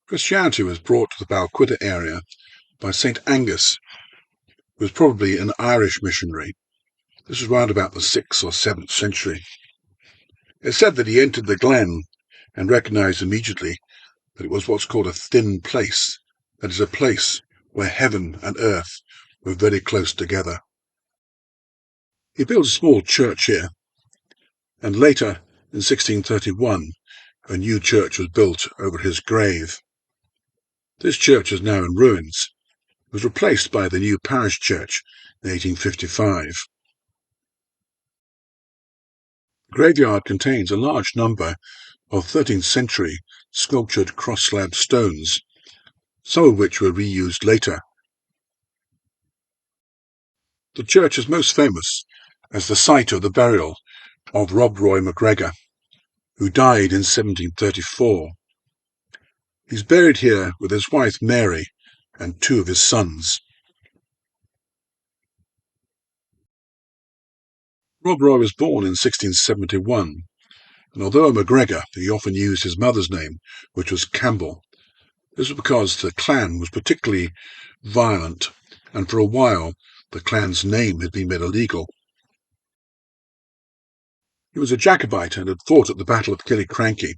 Christianity was brought to the Balquidder area by St. Angus, who was probably an Irish missionary. This was round about the 6th or 7th century. It's said that he entered the Glen and recognised immediately that it was what's called a thin place, that is, a place where heaven and earth were very close together. He built a small church here, and later, in 1631, a new church was built over his grave. This church is now in ruins. It was replaced by the new parish church in 1855. The graveyard contains a large number of 13th century sculptured cross-slab stones, some of which were reused later. The church is most famous as the site of the burial of Rob Roy MacGregor, who died in 1734. He's buried here with his wife Mary and 2 of his sons. Rob Roy was born in 1671, and although a MacGregor, he often used his mother's name, which was Campbell. This was because the clan was particularly violent, and for a while the clan's name had been made illegal. He was a Jacobite and had fought at the Battle of Killiecrankie.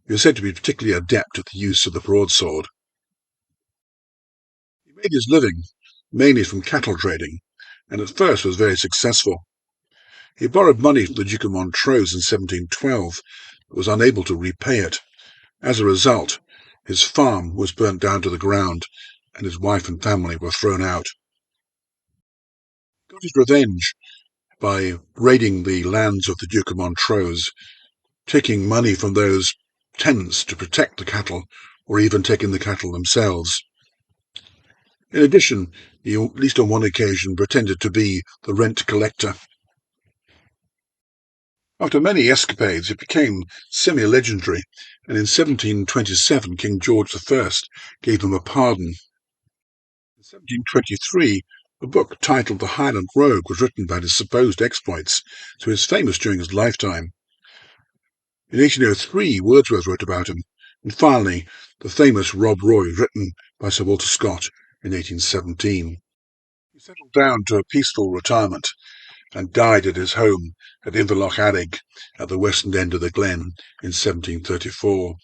He was said to be particularly adept at the use of the broadsword. He made his living mainly from cattle trading, and at first was very successful. He borrowed money from the Duke of Montrose in 1712, but was unable to repay it. As a result, his farm was burnt down to the ground, and his wife and family were thrown out. He got his revenge by raiding the lands of the Duke of Montrose, taking money from those tenants to protect the cattle, or even taking the cattle themselves. In addition, he, at least on one occasion, pretended to be the rent collector. After many escapades, it became semi-legendary, and in 1727 King George I gave him a pardon. In 1723, a book titled The Highland Rogue was written about his supposed exploits, so he was famous during his lifetime. In 1803, Wordsworth wrote about him, and finally, the famous Rob Roy, written by Sir Walter Scott in 1817. He settled down to a peaceful retirement and died at his home at Inverlocharog at the western end of the Glen in 1734.